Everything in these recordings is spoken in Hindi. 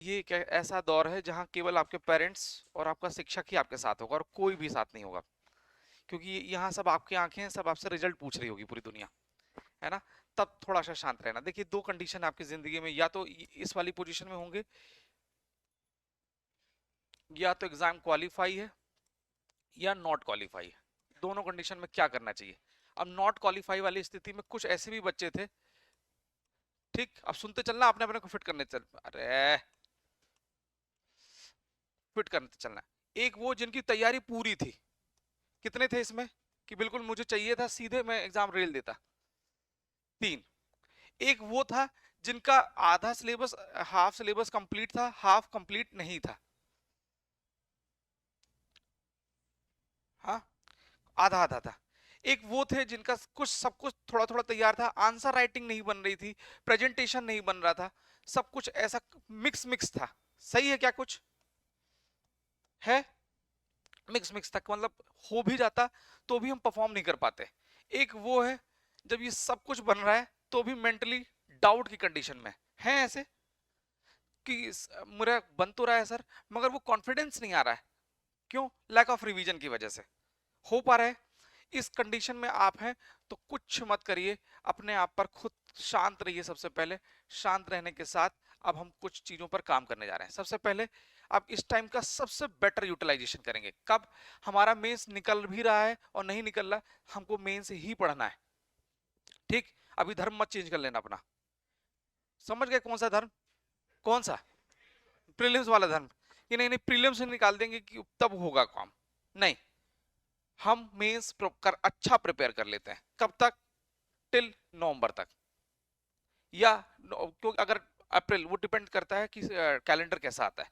ये क्या ऐसा दौर है जहाँ केवल आपके पेरेंट्स और आपका शिक्षक ही आपके साथ होगा और कोई भी साथ नहीं होगा, क्योंकि यहाँ सब आपकी आंखें हैं, सब आपसे रिजल्ट पूछ रही होगी पूरी दुनिया, है ना। तब थोड़ा सा शांत रहना। देखिए, दो कंडीशन आपकी जिंदगी में, या तो इस वाली पोजीशन में होंगे, या तो एग्जाम क्वालिफाई है या नॉट क्वालिफाई है। दोनों कंडीशन में क्या करना चाहिए? अब नॉट क्वालिफाई वाली स्थिति में कुछ ऐसे भी बच्चे थे, ठीक, अब सुनते चलना, आपने अपने को फिट करने चल, अरे फिट करने चलना। एक वो जिनकी तैयारी पूरी थी, कितने थे इसमें कि बिल्कुल मुझे चाहिए था, सीधे मैं एग्जाम रेल देता, 3। एक वो था जिनका आधा सिलेबस, हाफ सिलेबस कंप्लीट था, हाफ कंप्लीट नहीं था, हाँ, आधा आधा था। एक वो थे जिनका कुछ सब कुछ थोड़ा थोड़ा तैयार था, आंसर राइटिंग नहीं बन रही थी, प्रेजेंटेशन नहीं बन रहा था, सब कुछ ऐसा मिक्स मिक्स था। सही है क्या? कुछ है मिक्स मिक्स तक, मतलब हो भी जाता तो भी हम परफॉर्म नहीं कर पाते। एक वो है जब ये सब कुछ बन रहा है तो भी मेंटली डाउट की कंडीशन में है, ऐसे कि मेरा बन तो रहा है सर, मगर वो कॉन्फिडेंस नहीं आ रहा है। क्यों? लैक ऑफ रिवीजन की वजह से हो पा रहा है। इस कंडीशन में आप हैं तो कुछ मत करिए, अपने आप पर खुद शांत रहिए। सबसे पहले शांत रहने के साथ अब हम कुछ चीजों पर काम करने जा रहे हैं। सबसे पहले आप इस टाइम का सबसे बेटर यूटिलाइजेशन करेंगे। कब? हमारा मेंस निकल भी रहा है और नहीं निकल रहा, हमको मेंस ही पढ़ना है, ठीक। अभी धर्म मत चेंज कर लेना अपना। समझ गए कौन सा धर्म? कौन सा? प्रीलिम्स वाला धर्म कि नहीं नहीं प्रीलिम्स से निकाल देंगे कि तब होगा काम? नहीं, हम मेंस कर अच्छा प्रिपेयर कर लेते हैं। कब तक? टिल नवंबर तक, या क्योंकि अगर अप्रैल, वो डिपेंड करता है कि कैलेंडर कैसा आता है।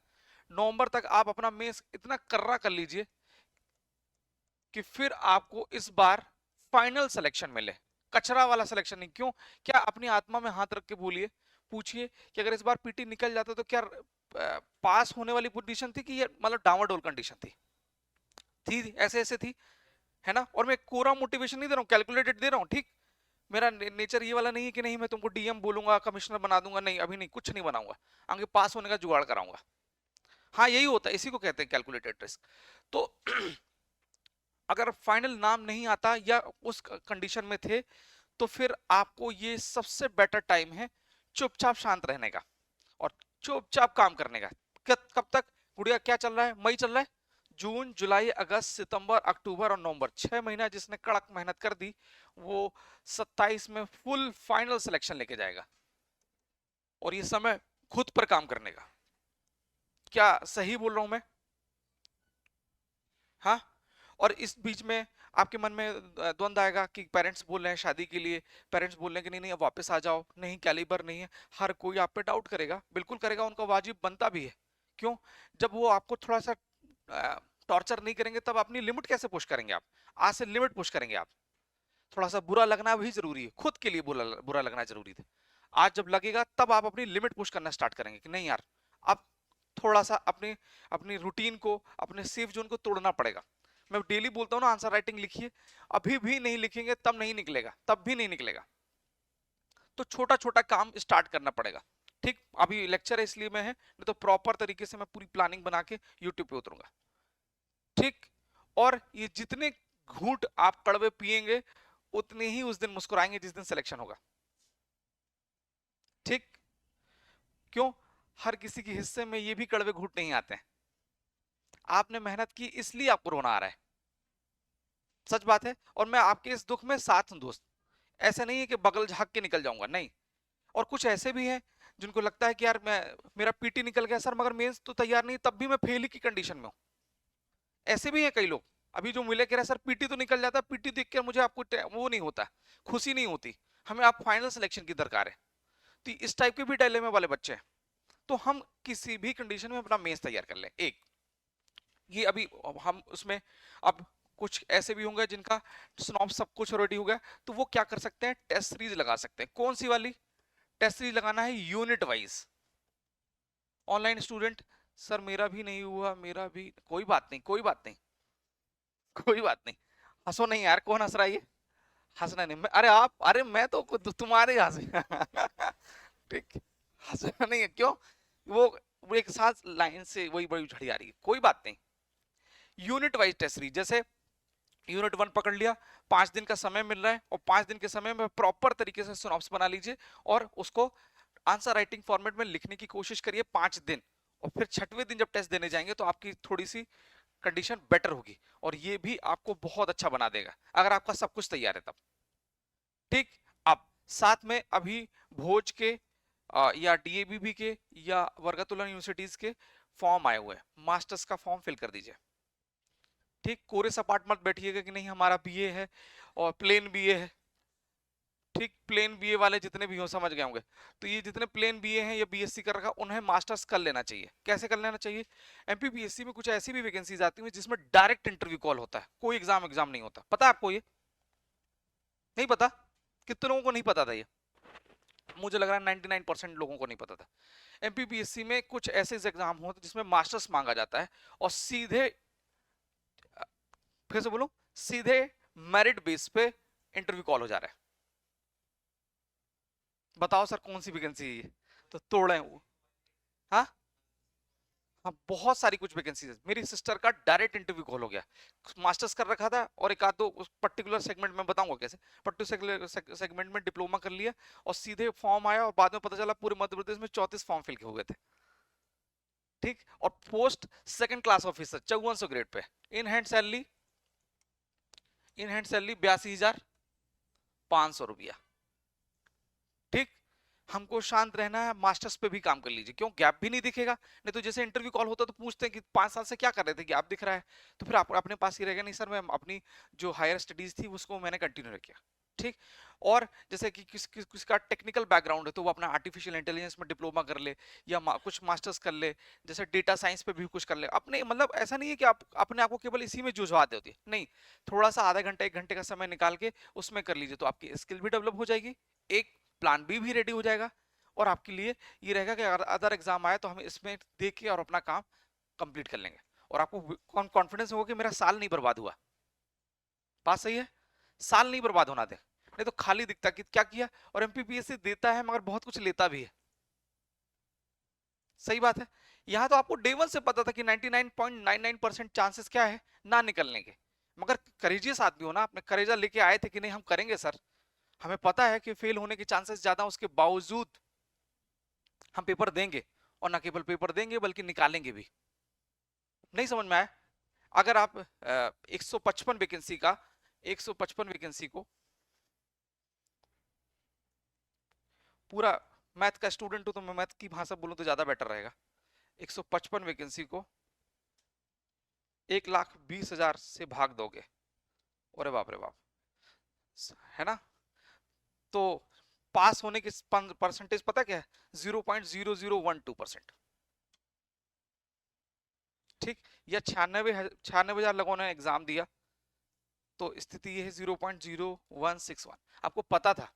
नवंबर तक आप अपना मेंस इतना कर्रा कर लीजिए कि फिर आपको इस बार फाइनल सिलेक्शन मिले, कचरा वाला सिलेक्शन नहीं। क्यों? क्या अपनी आत्मा में हाथ रख के बोलिए, पूछिए कि अगर इस बार पीटी निकल जाता तो क्या पास होने वाली पोजीशन थी कि ये मतलब डावाडोल कंडीशन थी ऐसे ऐसे थी, है ना। और मैं कोरा मोटिवेशन नहीं दे रहा हूँ, कैलकुलेटेड दे रहा हूँ, ठीक। मेरा नेचर ये वाला नहीं है कि नहीं मैं तुमको डीएम बोलूंगा, कमिश्नर बना दूंगा, नहीं, अभी नहीं, कुछ नहीं बनाऊंगा, आगे पास होने का जुगाड़ कराऊंगा। हाँ, यही होता है, इसी को कहते हैं कैलकुलेटेड रिस्क। तो अगर फाइनल नाम नहीं आता या उस कंडीशन में थे, तो फिर आपको ये सबसे बेटर टाइम है चुपचाप शांत रहने का और चुपचाप काम करने का। कब तक? गुड़िया क्या चल रहा है? मई चल रहा है, जून जुलाई अगस्त सितंबर अक्टूबर और नवंबर, 6 महीना जिसने कड़क मेहनत कर दी, वो 27 में फुल फाइनल सिलेक्शन लेके जाएगा। और ये समय खुद पर काम करने का। क्या सही बोल रहा हूं मैं? हाँ। और इस बीच में आपके मन में द्वंद आएगा कि पेरेंट्स बोल रहे हैं शादी के लिए, पेरेंट्स बोल रहे हैं कि नहीं नहीं अब वापस आ जाओ, नहीं कैलिबर नहीं है। हर कोई आप पे डाउट करेगा, बिल्कुल करेगा, उनका वाजिब बनता भी है। क्यों? जब वो आपको थोड़ा सा टॉर्चर नहीं करेंगे तब अपनी लिमिट कैसे पुश करेंगे आप? आज से लिमिट पुश करेंगे आप। थोड़ा सा बुरा लगना भी जरूरी है, खुद के लिए बुरा बुरा लगना जरूरी है। आज जब लगेगा तब आप अपनी लिमिट पुश करना स्टार्ट करेंगे कि नहीं यार, अब थोड़ा सा अपनी अपनी रूटीन को, अपने सेफ जोन को तोड़ना पड़ेगा। मैं डेली बोलता हूँ ना, आंसर राइटिंग लिखिए, अभी भी नहीं लिखेंगे तब नहीं निकलेगा, तब भी नहीं निकलेगा। तो छोटा छोटा काम स्टार्ट करना पड़ेगा, ठीक। अभी लेक्चर है इसलिए मैं है, नहीं तो प्रॉपर तरीके से मैं पूरी प्लानिंग बना के यूट्यूब पे उतरूंगा, ठीक। और ये जितने घूंट आप कड़वे पिएंगे उतने ही उस दिन मुस्कुराएंगे जिस दिन सिलेक्शन होगा, ठीक। क्यों? हर किसी के हिस्से में ये भी कड़वे घूंट नहीं आते हैं। आपने मेहनत की इसलिए आपको रोना आ रहा है, सच बात है। और मैं आपके इस दुख में साथ हूं दोस्त, ऐसा नहीं है कि बगल झांक के निकल जाऊंगा, नहीं। और कुछ ऐसे भी हैं जिनको लगता है कि यार मैं, मेरा पीटी निकल गया सर मगर मेंस तो तैयार नहीं, तब भी मैं फेल की कंडीशन में हूं। ऐसे भी हैं कई लोग। अभी जो मिले कह रहे सर पीटी तो निकल जाता, पीटी देख कर मुझे आपको वो नहीं होता, खुशी नहीं होती, हमें आप फाइनल सिलेक्शन की दरकार है। तो इस टाइप के भी डायलेमे वाले बच्चे हैं। तो हम किसी भी कंडीशन में अपना मेंस तैयार कर लें। एक ये अभी हम उसमें, अब कुछ ऐसे भी होंगे जिनका स्नॉप सब कुछ ऑलरेडी हो गया, तो वो क्या कर सकते हैं? टेस्ट सीरीज लगा सकते हैं। कौन सी वाली टेस्ट सीरीज लगाना है? Unit wise. Online student, sir मेरा भी नहीं हुआ, मेरा भी, कोई बात नहीं, कोई बात नहीं, कोई बात नहीं। हंसो नहीं यार, कौन हंस रहा है ये? हंसना नहीं, अरे आप, अरे मैं तो तुम्हारे हंसे ठीक, हंसना नहीं है। क्यों? वो वो एक साथ लाइन से वही बड़ी झड़ी आ रही है, कोई बात नहीं। यूनिट वाइज टेस्ट सीरीज, जैसे यूनिट 1 पकड़ लिया, 5 दिन का समय मिल रहा है और 5 दिन के समय में प्रॉपर तरीके से सिनॉप्स बना लीजिए और उसको आंसर राइटिंग फॉर्मेट में लिखने की कोशिश करिए 5 दिन। और फिर 6वें दिन जब टेस्ट देने जाएंगे तो आपकी थोड़ी सी कंडीशन बेटर होगी और ये भी आपको बहुत अच्छा बना देगा अगर आपका सब कुछ तैयार है तब। ठीक, अब साथ में अभी भोज के या डीएबीबी के या वर्गतुलन यूनिवर्सिटीज के फॉर्म आए हुए हैं, मास्टर्स का फॉर्म फिल कर दीजिए। ठीक, कोरे सपाट मत बैठिएगा कि नहीं हमारा बीए है और प्लेन बीए है। ठीक, प्लेन बीए वाले जितने भी हो समझ गए होंगे, तो ये जितने प्लेन बीए हैं या बीएससी कर रखा उन्हें मास्टर्स कर लेना चाहिए। कैसे कर लेना चाहिए? एमपीपीएससी में कुछ ऐसी भी वैकेंसीज आती हैं जिसमें डायरेक्ट इंटरव्यू कॉल होता है, कोई एग्जाम नहीं होता। पता है आपको? ये नहीं पता? कितने लोगों को नहीं पता था ये? मुझे लग रहा है 99% लोगों को नहीं पता था। एमपीपीएससी में कुछ ऐसे एग्जाम होते हैं जिसमें मास्टर्स मांगा जाता है और सीधे, फिर से बोलूं, सीधे मेरिट बेस पे इंटरव्यू कॉल हो जा रहा है। बताओ सर कौन सी वैकेंसी है ये? तो तोड़े वो। हाँ हाँ, बहुत सारी कुछ वैकेंसीज है। मेरी सिस्टर का डायरेक्ट इंटरव्यू कॉल हो गया, मास्टर्स कर रखा था और एक आध दो उस पर्टिकुलर सेगमेंट में बताऊंगा कैसे, पर्टिकुलर सेगमेंट में डिप्लोमा कर लिया और सीधे फॉर्म आया और बाद में पता चला पूरे मध्य प्रदेश में 34 फॉर्म फिल हुए थे। ठीक, और post second class officer 5400 grade pay, in hand salary 82,500 रुपया। ठीक, हमको शांत रहना है, मास्टर्स पे भी काम कर लीजिए, क्यों? गैप भी नहीं दिखेगा। नहीं तो जैसे इंटरव्यू कॉल होता तो पूछते हैं कि 5 साल से क्या कर रहे थे, गैप दिख रहा है, तो फिर आप अपने पास ही रहेगा, नहीं सर मैं अपनी जो हायर स्टडीज थी उसको मैंने कंटिन्यू रखा। ठीक, और जैसे कि किसका टेक्निकल बैकग्राउंड है तो वो अपना आर्टिफिशियल इंटेलिजेंस में डिप्लोमा कर ले या कुछ मास्टर्स कर ले, जैसे डेटा साइंस पे भी कुछ कर ले अपने, मतलब ऐसा नहीं है कि आप अपने आप को केवल इसी में जुझवा दे होती नहीं, थोड़ा सा आधा घंटा 1 घंटे का समय निकाल के उसमें कर लीजिए तो आपकी स्किल भी डेवलप हो जाएगी, एक प्लान बी भी रेडी हो जाएगा और आपके लिए ये रहेगा कि अगर अदर एग्जाम आए तो हम इसमें देख के और अपना काम कंप्लीट कर लेंगे और आपको कॉन्फिडेंस होगा कि मेरा साल नहीं बर्बाद हुआ। बात सही है? साल नहीं बर्बाद होना दे, नहीं तो खाली दिखता कि क्या किया, और एमपीपीएससी देता है मगर बहुत कुछ लेता भी है। सही बात है। यहां तो आपको डे 1 से पता था कि 99.99% चांसेस क्या है ना निकलने के, मगर करेजियस आदमी हो ना, आपने करेजा लेके आए थे कि नहीं हम करेंगे सर, हमें पता है कि फेल होने के चांसेस ज्यादा, उसके बावजूद हम पेपर देंगे और ना केवल पेपर देंगे बल्कि निकालेंगे भी। नहीं समझ में आया? अगर आप 155 वैकेंसी का 155 वैकेंसी को पूरा, मैथ का स्टूडेंट हूं तो मैं मैथ की भाषा बोलूं तो ज्यादा बेटर रहेगा, 155 वैकेंसी को 1,20,000 से भाग दोगे, अरे बाप रे बाप, है ना? तो पास होने की परसेंटेज पता क्या है? 0.0012%। ठीक, या 96,000 लोगों ने एग्जाम दिया तो स्थिति ये है 0.0161। आपको पता था,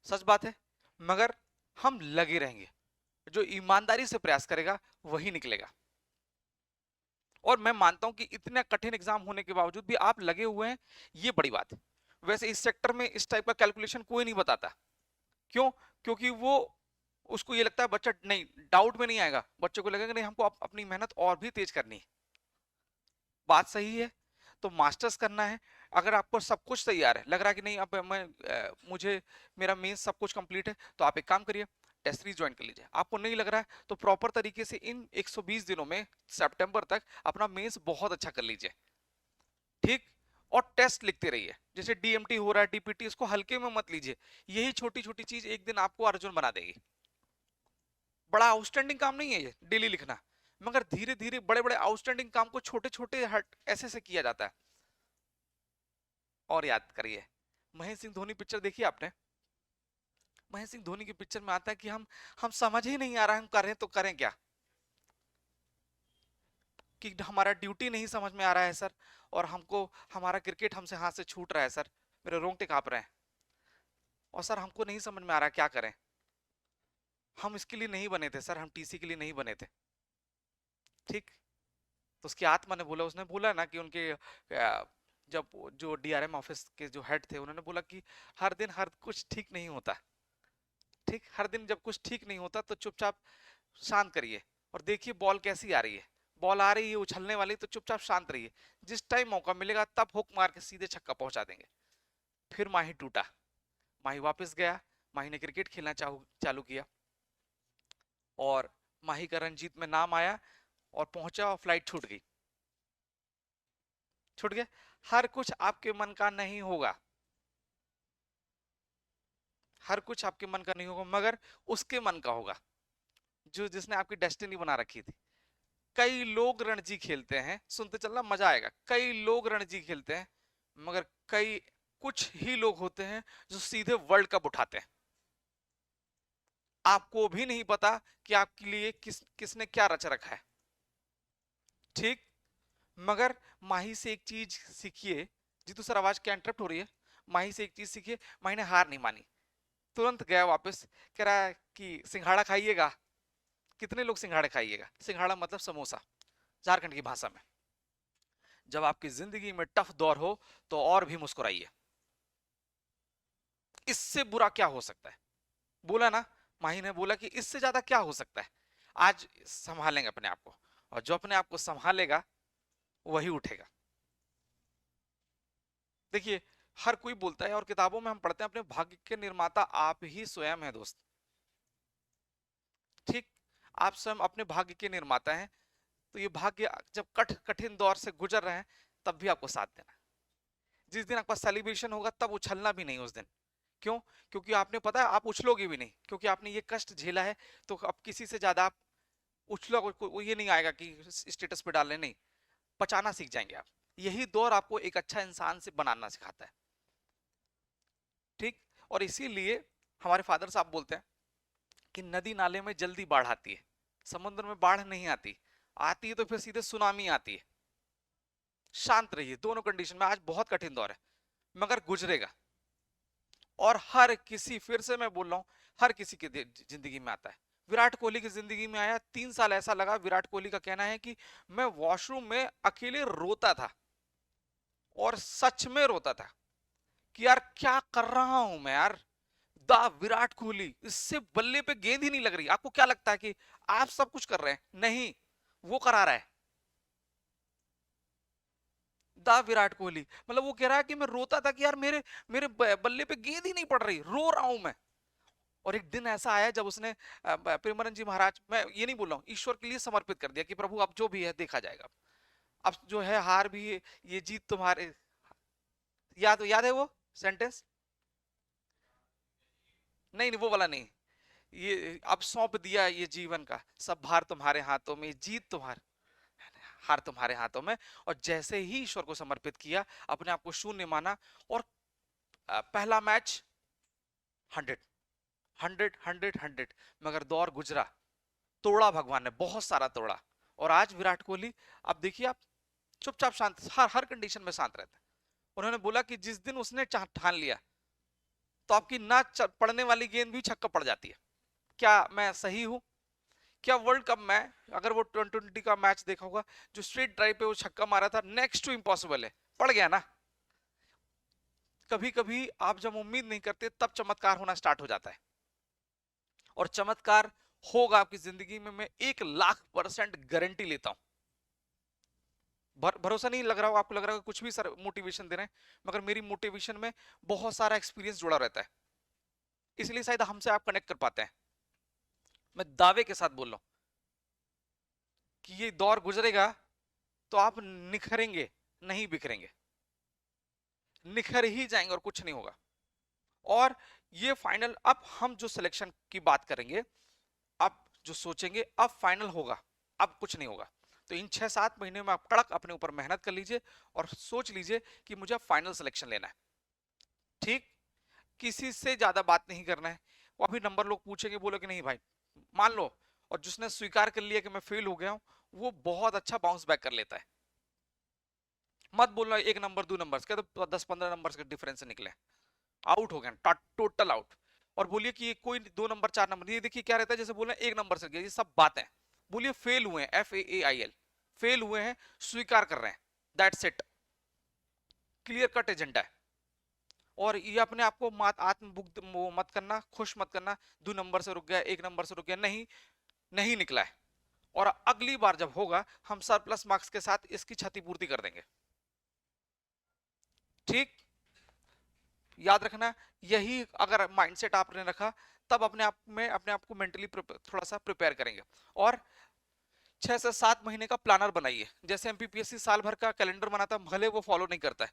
सच बात है, मगर हम लगे रहेंगे, जो ईमानदारी से प्रयास करेगा वही निकलेगा। और मैं मानता हूं कि इतना कठिन एग्जाम होने के बावजूद भी आप लगे हुए हैं, ये बड़ी बात है। वैसे इस सेक्टर में इस टाइप का कैलकुलेशन कोई नहीं बताता, क्यों? क्योंकि वो, उसको ये लगता है बच्चा नहीं, डाउट में नहीं आएगा, बच्चों को लगेगा नहीं हमको अपनी मेहनत और भी तेज करनी है। बात सही है। तो मास्टर्स करना है, अगर आपको सब कुछ तैयार है, लग रहा है कि नहीं अब मुझे मेरा मेंस सब कुछ कंप्लीट है, तो आप एक काम करिए, टेस्ट सीरीज ज्वाइन कर लीजिए। आपको नहीं लग रहा है तो प्रॉपर तरीके से इन 120 दिनों में सितंबर तक अपना मेंस बहुत अच्छा कर लीजिए। ठीक, और टेस्ट लिखते रहिए, जैसे डीएमटी हो रहा है, डीपीटी, इसको हल्के में मत लीजिए, यही छोटी छोटी चीज एक दिन आपको अर्जुन बना देगी। बड़ा आउटस्टैंडिंग काम नहीं है ये डेली लिखना, मगर धीरे धीरे बड़े बड़े आउटस्टैंडिंग काम को छोटे छोटे हट ऐसे से किया जाता है। और याद करिए, महेंद्र सिंह धोनी पिक्चर देखी आपने? महेंद्र सिंह धोनी की पिक्चर में आता है कि हम समझ ही नहीं आ रहा है हम करें तो करें क्या, कि हमारा ड्यूटी नहीं समझ में आ रहा है सर, और हमको हमारा क्रिकेट हमसे हाथ से छूट रहा है सर, मेरे रोंगटे कांप रहे हैं, और सर हमको नहीं समझ में आ रहा क्या करें, हम इसके लिए नहीं बने थे सर, हम टीसी के लिए नहीं बने थे। ठीक, तो उसकी आत्मा ने बोला, उसने बोला ना कि उनके जब जो डीआरएम ऑफिस के जो हेड थे उन्होंने बोला कि हर दिन हर कुछ ठीक नहीं होता। ठीक, हर दिन जब कुछ ठीक नहीं होता तो चुपचाप शांत करिए और देखिए बॉल कैसी आ रही है, बॉल आ रही है उछलने वाली तो चुपचाप शांत रहिए, जिस टाइम मौका मिलेगा तब हुक मार के सीधे छक्का पहुंचा देंगे। फिर माही टूटा, माही वापस गया, माही ने क्रिकेट खेलना चालू किया और माही का रणजीत में नाम आया और पहुंचा और फ्लाइट छूट गई, छूट गया। हर कुछ आपके मन का नहीं होगा, हर कुछ आपके मन का नहीं होगा, मगर उसके मन का होगा जो जिसने आपकी डेस्टिनी बना रखी थी। कई लोग रणजी खेलते हैं, सुनते चलना मजा आएगा, कई लोग रणजी खेलते हैं मगर कई कुछ ही लोग होते हैं जो सीधे वर्ल्ड कप उठाते हैं। आपको भी नहीं पता कि आपके लिए किसने क्या रच रखा है, ठीक। मगर माही से एक चीज सीखिए। जीतू सर आवाज क्या इंटरप्ट हो रही है? माही से एक चीज सीखिए, माही ने हार नहीं मानी, तुरंत गया वापस, कह रहा है कि सिंघाड़ा खाइएगा। कितने लोग सिंघाड़े खाइएगा? सिंघाड़ा मतलब समोसा झारखंड की भाषा में। जब आपकी जिंदगी में टफ दौर हो तो और भी मुस्कुराइए, इससे बुरा क्या हो सकता है? बोला ना, माही ने बोला कि इससे ज्यादा क्या हो सकता है। आज संभालेंगे अपने आप को, और जो अपने आप को संभालेगा वही उठेगा। देखिए, हर कोई बोलता है और किताबों में हम पढ़ते हैं अपने भाग्य के निर्माता आप ही स्वयं है दोस्त, ठीक। आप स्वयं अपने भाग्य के निर्माता हैं। तो ये भाग्य जब कठिन दौर से गुजर रहे हैं तब भी आपको साथ देना। जिस दिन आपका सेलिब्रेशन होगा तब उछलना भी नहीं उस दिन। क्यों? क्योंकि आपने पता है आप उछलोगे भी नहीं, क्योंकि आपने ये कष्ट झेला है। तो अब किसी से ज्यादा आप उछलोगे, ये नहीं आएगा कि स्टेटस पे डालने, नहीं, पचाना सीख जाएंगे आप। यही दौर आपको एक अच्छा इंसान से बनाना सिखाता है, ठीक। और इसीलिए हमारे फादर साहब बोलते हैं कि नदी नाले में जल्दी बाढ़ आती है, समुद्र में बाढ़ नहीं आती, आती है तो फिर सीधे सुनामी आती है। शांत रहिए दोनों कंडीशन में। आज बहुत कठिन दौर है मगर गुजरेगा। और हर किसी, फिर से मैं बोल रहा हूं, हर किसी की जिंदगी में आता है। विराट कोहली की जिंदगी में आया, 3 साल ऐसा लगा। विराट कोहली का कहना है कि मैं वॉशरूम में अकेले रोता था, और सच में रोता था कि यार क्या कर रहा हूं मैं यार। द विराट कोहली, इससे बल्ले पे गेंद ही नहीं लग रही। आपको क्या लगता है कि आप सब कुछ कर रहे हैं? नहीं, वो करा रहा है। द विराट कोहली मतलब वो कह रहा है कि मैं रोता था कि यार मेरे मेरे बल्ले पे गेंद ही नहीं पड़ रही, रो रहा हूं मैं। और एक दिन ऐसा आया जब उसने प्रेमानंद जी महाराज, मैं ये नहीं बोल रहा हूँ, ईश्वर के लिए समर्पित कर दिया कि प्रभु अब जो भी है देखा जाएगा। अब जो है हार भी है, ये जीत तुम्हारे। याद है वो सेंटेंस? नहीं नहीं, वो वाला नहीं। ये अब सौंप दिया ये जीवन का सब भार तुम्हारे हाथों में, जीत तुम्हारे, हार तुम्हारे हाथों में। और जैसे ही ईश्वर को समर्पित किया, अपने आप को शून्य माना, और पहला मैच 100, 100, 100, 100, मगर दौर गुजरा, तोड़ा भगवान ने, बहुत सारा तोड़ा। और आज विराट कोहली, अब देखिए आप, चुपचाप शांत, हर कंडीशन में शांत रहता है। उन्होंने बोला कि जिस दिन उसने ठान लिया तो आपकी ना पड़ने वाली गेंद भी छक्का पड़ जाती है। क्या मैं सही हूं? क्या वर्ल्ड कप में अगर वो 2020 का मैच देखा होगा, जो स्ट्रेट ड्राइव पे वो छक्का मारा था, नेक्स्ट टू इम्पॉसिबल है, पड़ गया ना। कभी कभी आप जब उम्मीद नहीं करते तब चमत्कार होना स्टार्ट हो जाता है, और चमत्कार होगा आपकी जिंदगी में, मैं 1,00,000% गारंटी लेता हूं। भरोसा नहीं लग रहा हो आपको, लग रहा है कुछ भी सर मोटिवेशन दे रहे हैं, मगर मेरी मोटिवेशन में बहुत सारा एक्सपीरियंस जुड़ा रहता है, इसलिए शायद हमसे आप कनेक्ट कर पाते हैं। मैं दावे के साथ बोल रहा हूं कि ये दौर गुजरेगा तो आप निखरेंगे, नहीं बिखरेंगे, निखर ही जाएंगे और कुछ नहीं होगा। और ये फाइनल, अब हम जो सिलेक्शन की बात करेंगे, अब जो सोचेंगे अब फाइनल होगा, अब कुछ नहीं होगा। तो इन 6-7 महीने में आप कड़क अपने ऊपर मेहनत कर लीजिए और सोच लीजिए कि मुझे फाइनल सिलेक्शन लेना है, ठीक। किसी से ज्यादा बात नहीं करना है। वो अभी नंबर लोग पूछेंगे, बोलो कि नहीं भाई, मान लो। और जिसने स्वीकार कर लिया कि मैं फेल हो गया हूं, वो बहुत अच्छा बाउंस बैक कर लेता है। मत बोलना 1 नंबर 2 नंबर, क्या तो 10-15 नंबर के डिफरेंस से निकले, आउट हो गया, टोटल आउट। और बोलिए कि कोई 2 नंबर 4 नंबर, ये देखिए क्या रहता है, जैसे बोलना 1 नंबर से गया, ये सब बातें। बोलिए फेल हुए हैं, FAIL, फेल हुए हैं, स्वीकार कर रहे हैं, that's it, clear cut agenda है। और ये अपने आप को आत्म मत करना, खुश मत करना, 2 नंबर से रुक गया, 1 नंबर से रुक गया, नहीं। नहीं निकला है, और अगली बार जब होगा हम सरप्लस मार्क्स के साथ इसकी क्षतिपूर्ति कर देंगे। ठीक, याद रखना, यही अगर माइंडसेट आपने रखा तब अपने आप को मेंटली थोड़ा सा प्रिपेयर करेंगे। और 6 से 7 महीने का प्लानर बनाइए। जैसे एमपीपीएससी साल भर का कैलेंडर बनाता है, भले वो फॉलो नहीं करता है,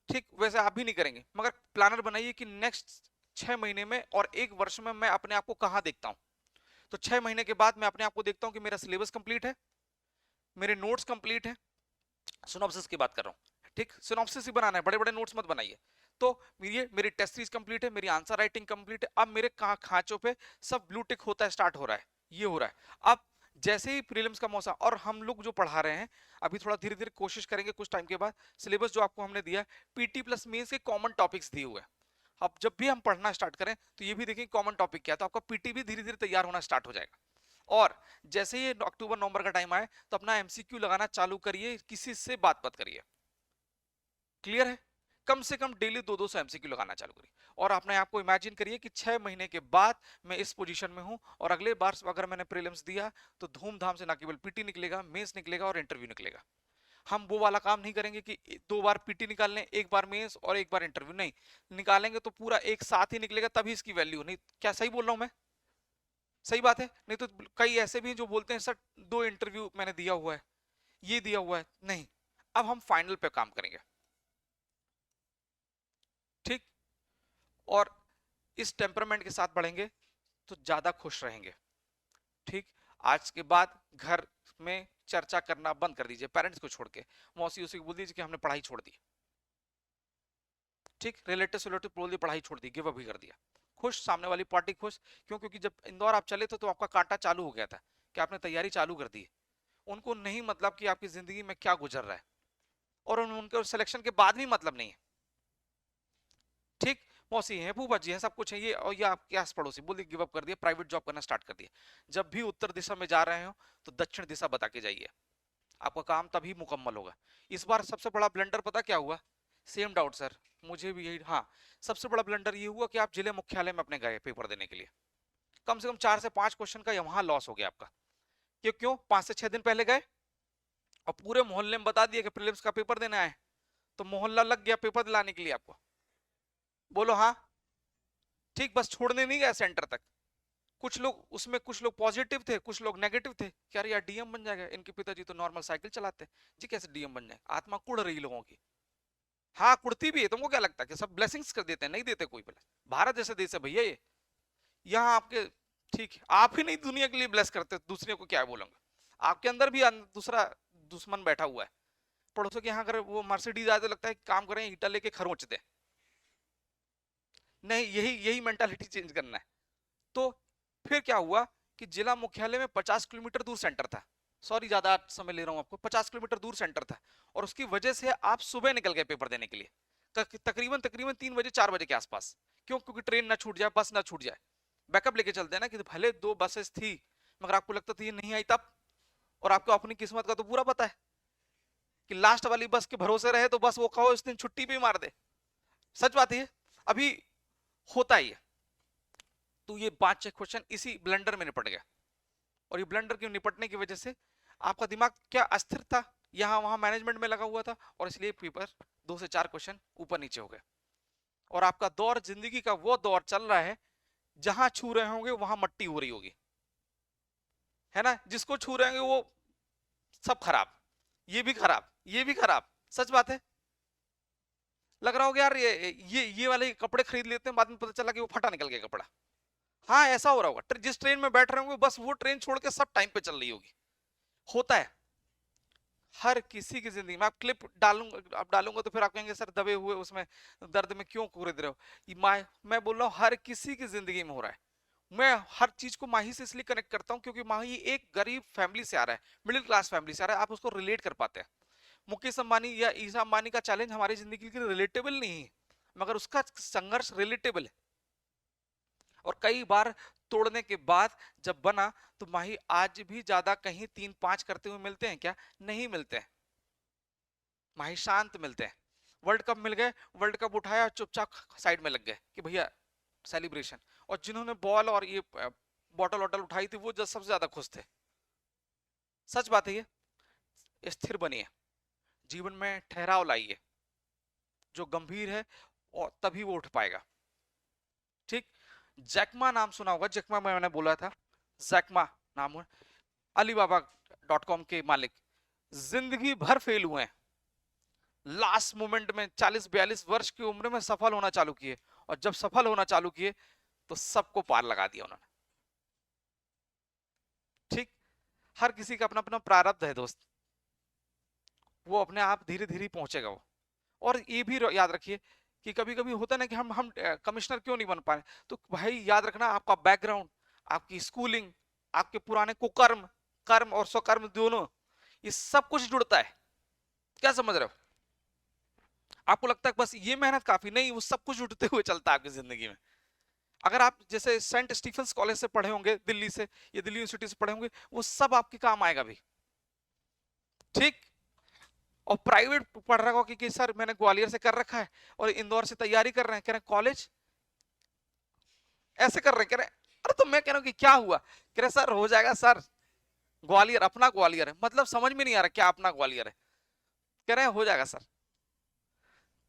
ठीक वैसे आप भी नहीं करेंगे, मगर प्लानर बनाइए कि नेक्स्ट 6 महीने में और 1 वर्ष में मैं अपने आप को कहां देखता हूं। तो 6 महीने के बाद मैं अपने आप को देखता हूं कि मेरा सिलेबस कंप्लीट है, मेरे नोट्स कंप्लीट है, सिनॉप्सिस की बात कर रहा हूं, ठीक सिनॉप्सिस ही बनाना है, बड़े बड़े नोट्स मत बनाइए। तो मेरी टेस्ट सीरीज कंप्लीट है, मेरी आंसर राइटिंग कंप्लीट है, अब मेरे खांचों पे सब ब्लू टिक होता है, स्टार्ट हो रहा है, ये हो रहा है। अब जैसे ही प्रीलिम्स का मौसम, और हम लोग जो पढ़ा रहे हैं अभी थोड़ा धीरे धीरे कोशिश करेंगे कुछ टाइम के बाद, सिलेबस जो आपको हमने दिया पीटी प्लस मेंस के कॉमन टॉपिक्स दिए हुए हैं, अब जब भी हम पढ़ना स्टार्ट करें तो ये भी देखें कॉमन टॉपिक क्या है, तो आपका पीटी भी धीरे धीरे तैयार होना स्टार्ट हो जाएगा। और जैसे ही अक्टूबर नवंबर का टाइम आए तो अपना एमसीक्यू लगाना चालू करिए, किसी से बात मत करिए, क्लियर है? कम से कम डेली 2-2 एमसीक्यू लगाना चालू करिए, और अपने आप को इमेजिन करिए कि 6 महीने के बाद मैं इस पोजीशन में हूं, और अगले बार अगर मैंने प्रीलिम्स दिया तो धूमधाम से ना केवल पीटी निकलेगा, मेंस निकलेगा और इंटरव्यू निकलेगा। हम वो वाला काम नहीं करेंगे कि 2 बार पीटी निकाल लें, 1 बार मेंस और 1 बार इंटरव्यू, नहीं, निकालेंगे तो पूरा एक साथ ही निकलेगा, तभी इसकी वैल्यू। नहीं, क्या सही बोल रहा हूं मैं? सही बात है? नहीं तो कई ऐसे भी जो बोलते हैं सर 2 इंटरव्यू मैंने दिया हुआ है, ये दिया हुआ है, नहीं, अब हम फाइनल पे काम करेंगे, ठीक? और इस टेम्परामेंट के साथ बढ़ेंगे तो ज्यादा खुश रहेंगे, ठीक? आज के बाद घर में चर्चा करना बंद कर दीजिए, पेरेंट्स को छोड़ के, मौसी उसी को बोल दीजिए कि हमने पढ़ाई छोड़ दी, ठीक? रिलेटिव बोल दिए पढ़ाई छोड़ दी, गिव अप ही कर दिया, खुश, सामने वाली पार्टी खुश। क्यों? क्योंकि जब इंदौर आप चले थे तो आपका कांटा चालू हो गया था कि आपने तैयारी चालू कर दी। उनको नहीं मतलब कि आपकी जिंदगी में क्या गुजर रहा है, और उनके सिलेक्शन के बाद भी मतलब नहीं है, ठीक? मौसी है, फूफा जी है, सब कुछ है, ये और ये आपके आस पड़ोसी बोल दिए गिव अप कर दिया, प्राइवेट जॉब करना स्टार्ट कर दिया। जब भी उत्तर दिशा में जा रहे हो तो दक्षिण दिशा बता के जाइए, आपका काम तभी मुकम्मल होगा। इस बार सबसे बड़ा ब्लंडर पता क्या हुआ? सेम डाउट सर, मुझे भी यही, हाँ, सबसे बड़ा ब्लंडर ये हुआ कि आप जिले मुख्यालय में अपने गए पेपर देने के लिए, कम से कम 4 से 5 क्वेश्चन का वहां लॉस हो गया आपका। क्यों? 5 से 6 दिन पहले गए और पूरे मोहल्ले में बता दिया कि प्रीलिम्स का पेपर देना है, तो मोहल्ला लग गया पेपर दिलाने के लिए आपको। बोलो हाँ, ठीक, बस छोड़ने नहीं गया सेंटर तक। कुछ लोग उसमें, कुछ लोग पॉजिटिव थे, कुछ लोग नेगेटिव थे, क्या यार डीएम बन जाएगा, इनके पिताजी तो नॉर्मल साइकिल चलाते हैं जी, कैसे डीएम बन जाए? आत्मा कुड़ रही लोगों की। हाँ, कुड़ती भी है, तुमको क्या लगता है कि सब ब्लेसिंग्स कर देते हैं? नहीं देते कोई ब्लेस, भारत जैसे देश है भैया ये, यहाँ आपके, ठीक है, आप ही नहीं दुनिया के लिए ब्लेस करते, दूसरे को क्या बोलूंगा? आपके अंदर भी दूसरा दुश्मन बैठा हुआ है। पड़ोसों के यहाँ अगर वो मर्सिडीज आए तो लगता है काम करें ईटा लेके खरोच दे, नहीं, यही यही मेंटालिटी चेंज करना है। तो फिर क्या हुआ कि जिला मुख्यालय में 50 किलोमीटर दूर सेंटर था, सॉरी ज्यादा समय ले रहा हूं आपको, 50 किलोमीटर दूर सेंटर था, और उसकी वजह से आप सुबह निकल गए पेपर देने के लिए, तकरीबन तकरीबन 3 बजे 4 बजे के आसपास। क्यों? क्योंकि ट्रेन ना छूट जाए, बस ना छूट जाए, बैकअप लेके चलते हैं ना, कि भले 2 बसेस थी मगर आपको लगता था ये नहीं आई तब, और आपको अपनी किस्मत का तो पूरा पता है कि लास्ट वाली बस के भरोसे रहे तो बस वो कहो इस दिन छुट्टी भी मार दे, सच बात है। अभी होता ही है। तो ये 5-6 क्वेश्चन इसी ब्लंडर में निपट गया, और ये ब्लंडर के निपटने की वजह से आपका दिमाग क्या अस्थिर था, यहाँ वहां मैनेजमेंट में लगा हुआ था, और इसलिए पेपर 2 से 4 क्वेश्चन ऊपर नीचे हो गए। और आपका दौर, जिंदगी का वो दौर चल रहा है जहां छू रहे होंगे वहां मट्टी हो रही होगी, है ना? जिसको छू रहे होंगे वो सब खराब, ये भी खराब, ये भी खराब, सच बात है। लग रहा होगा यार ये वाले कपड़े खरीद लेते हैं, बाद में पता चला कि वो फटा निकल गया कपड़ा। हाँ, ऐसा हो रहा होगा, जिस ट्रेन में बैठ रहे होंगे बस वो ट्रेन छोड़ के सब टाइम पे चल रही होगी, होता है हर किसी की जिंदगी में। आप क्लिप डालूंगा, आप डालूंगा तो फिर आप कहेंगे सर दबे हुए उसमें दर्द में क्यों कूद रहे हो? मैं बोल रहा हूँ हर किसी की जिंदगी में हो रहा है। मैं हर चीज को माही से इसलिए कनेक्ट करता हूँ क्योंकि माही एक गरीब फैमिली से आ रहा है, मिडिल क्लास फैमिली से आ रहा है, आप उसको रिलेट कर पाते हैं। मुकेश अंबानी या ईसा अंबानी का चैलेंज हमारी जिंदगी के लिए रिलेटेबल नहीं है, मगर उसका संघर्ष रिलेटेबल है। और कई बार तोड़ने के बाद जब बना तो माही आज भी ज्यादा कहीं 3-5 करते हुए मिलते हैं क्या? नहीं मिलते हैं, माही शांत मिलते हैं। वर्ल्ड कप मिल गए, वर्ल्ड कप उठाया, चुपचाप साइड में लग गए कि भैया सेलिब्रेशन। और जिन्होंने बॉल और ये बॉटल वॉटल उठाई थी, वो सबसे ज्यादा खुश थे। सच बात है ये। स्थिर बनिए, जीवन में ठहराव लाइए, जो गंभीर है और तभी वो उठ पाएगा। ठीक। जैकमा नाम सुना होगा, जैकमा मैंने बोला था, जैकमा नाम है, alibaba.com के मालिक, जिंदगी भर फेल हुए हैं, लास्ट मोमेंट में 40-42 वर्ष की उम्र में सफल होना चालू किए, और जब सफल होना चालू किए तो सबको पार लगा दिया उन्होंने। ठीक। हर किसी का अपना अपना प्रारब्ध है दोस्त, वो अपने आप धीरे धीरे पहुंचेगा वो। और ये भी याद रखिए कि कभी कभी होता है ना कि हम कमिश्नर क्यों नहीं बन पाए, तो भाई याद रखना, आपका बैकग्राउंड, आपकी स्कूलिंग, आपके पुराने कुकर्म, कर्म और स्वकर्म दोनों, ये सब कुछ जुड़ता है। क्या समझ रहे हो? आपको लगता है बस ये मेहनत काफी नहीं, वो सब कुछ जुड़ते हुए चलता है आपकी जिंदगी में। अगर आप जैसे सेंट स्टीफेंस कॉलेज से पढ़े होंगे दिल्ली से, या दिल्ली यूनिवर्सिटी से पढ़े होंगे, वो सब आपके काम आएगा भी। ठीक। और प्राइवेट पढ़ रहा होगा कि सर मैंने ग्वालियर से कर रखा है और इंदौर से तैयारी कर रहे हैं, कह रहे हैं कॉलेज ऐसे कर रहे हैं, कह रहे हैं अरे, तो मैं कह रहा हूं कि क्या हुआ, कह रहे सर हो जाएगा सर, ग्वालियर अपना ग्वालियर है, मतलब समझ में नहीं आ रहा क्या अपना ग्वालियर है, कह रहे हैं हो जाएगा सर।